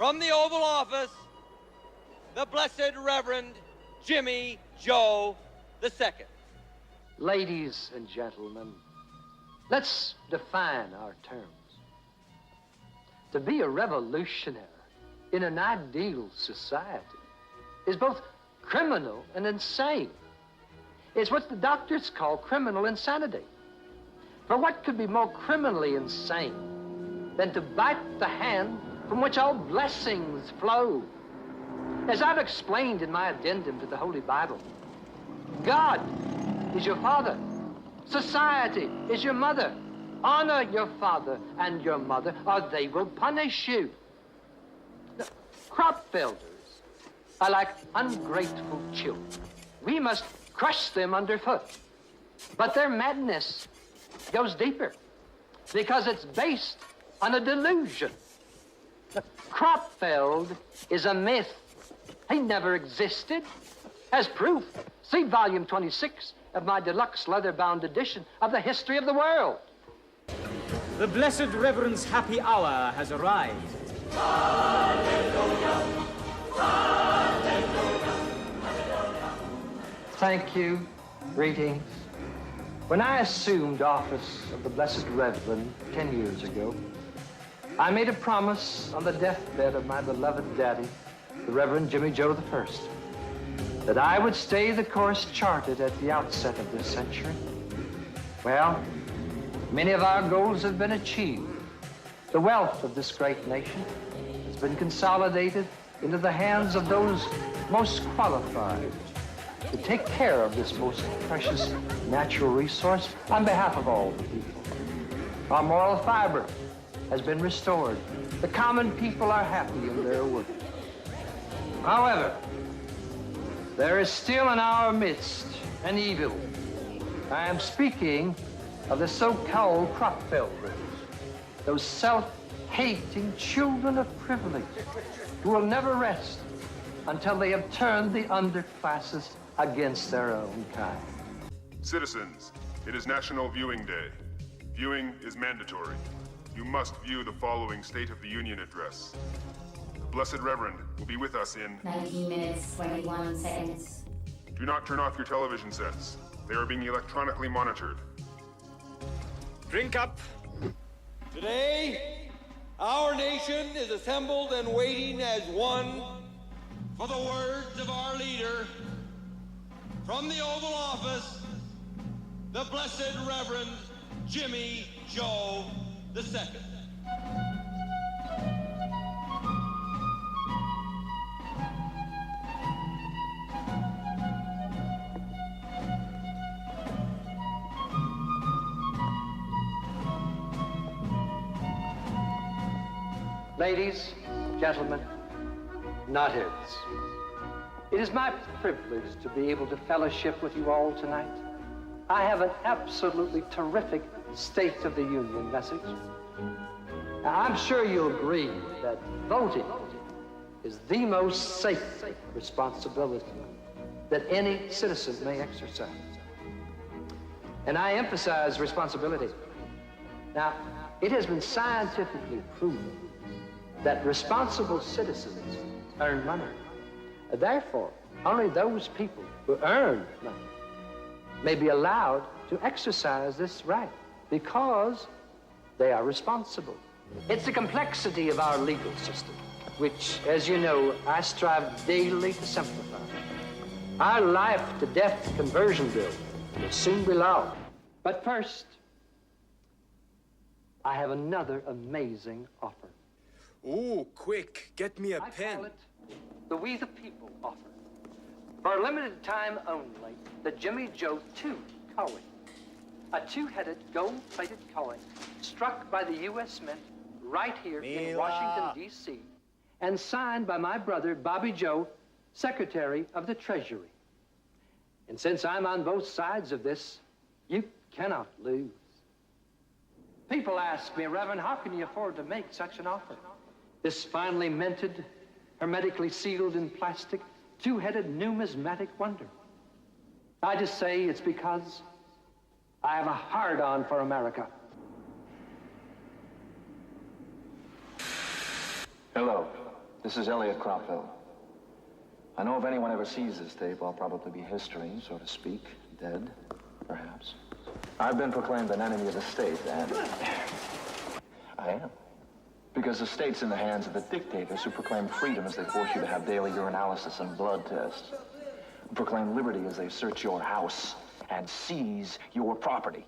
From the Oval Office, the Blessed Reverend Jimmy Joe II. Ladies and gentlemen, let's define our terms. To be a revolutionary in an ideal society is both criminal and insane. It's what the doctors call criminal insanity. For what could be more criminally insane than to bite the hand from which all blessings flow? As I've explained in my addendum to the Holy Bible, God is your father. Society is your mother. Honor your father and your mother, or they will punish you. The crop builders are like ungrateful children. We must crush them underfoot. But their madness goes deeper because it's based on a delusion. The Cropfield is a myth. He never existed. As proof, see volume 26 of my deluxe leather-bound edition of the History of the World. The Blessed Reverend's happy hour has arrived. Hallelujah. Hallelujah. Thank you. Greetings. When I assumed office of the Blessed Reverend 10 years ago, I made a promise on the deathbed of my beloved daddy, the Reverend Jimmy Joe I, that I would stay the course charted at the outset of this century. Well, many of our goals have been achieved. The wealth of this great nation has been consolidated into the hands of those most qualified to take care of this most precious natural resource on behalf of all the people. Our moral fiber has been restored. The common people are happy in their work. However, there is still in our midst an evil. I am speaking of the so-called crop builders, those self-hating children of privilege who will never rest until they have turned the underclasses against their own kind. Citizens, it is National Viewing Day. Viewing is mandatory. You must view the following State of the Union address. The Blessed Reverend will be with us in 19 minutes, 21 seconds. Do not turn off your television sets. They are being electronically monitored. Drink up. Today, our nation is assembled and waiting as one for the words of our leader. From the Oval Office, the Blessed Reverend Jimmy Joe II. Ladies, gentlemen, knotheads, it is my privilege to be able to fellowship with you all tonight. I have an absolutely terrific State of the Union message. Now, I'm sure you'll agree that voting is the most sacred responsibility that any citizen may exercise. And I emphasize responsibility. Now, it has been scientifically proven that responsible citizens earn money. Therefore, only those people who earn money may be allowed to exercise this right because they are responsible. It's the complexity of our legal system, which, as you know, I strive daily to simplify. Our life-to-death conversion bill will soon be law. But first, I have another amazing offer. Ooh, quick, get me a I pen. call it the We the People offer. For a limited time only, the Jimmy Joe II coin, a two-headed gold-plated coin struck by the U.S. Mint right here in Washington, D.C., and signed by my brother, Bobby Joe, Secretary of the Treasury. And since I'm on both sides of this, you cannot lose. People ask me, Reverend, how can you afford to make such an offer? This finely minted, hermetically sealed in plastic, two-headed numismatic wonder. I just say it's because I have a hard-on for America. Hello, This is Elliot Cropville. I know if anyone ever sees this tape, I'll probably be history, so to speak. Dead, perhaps. I've been proclaimed an enemy of the state, and I am. Because the state's in the hands of the dictators who proclaim freedom as they force you to have daily urinalysis and blood tests. Who proclaim liberty as they search your house and seize your property.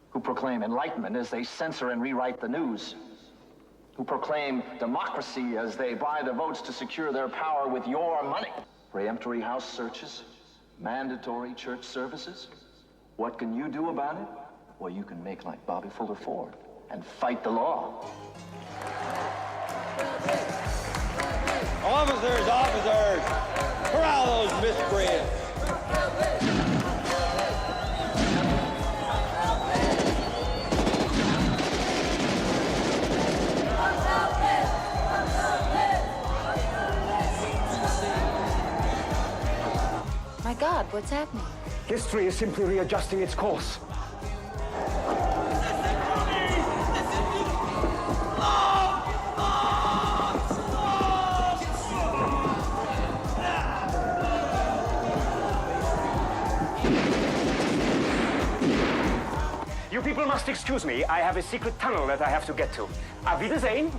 Who proclaim enlightenment as they censor and rewrite the news. Who proclaim democracy as they buy the votes to secure their power with your money. Preemptory house searches, mandatory church services. What can you do about it? Well, you can make like Bobby Fuller Ford and fight the law. Officers, officers! Corral those miscreants! My God, what's happening? History is simply readjusting its course. You people must excuse me. I have a secret tunnel that I have to get to. Auf Wiedersehen.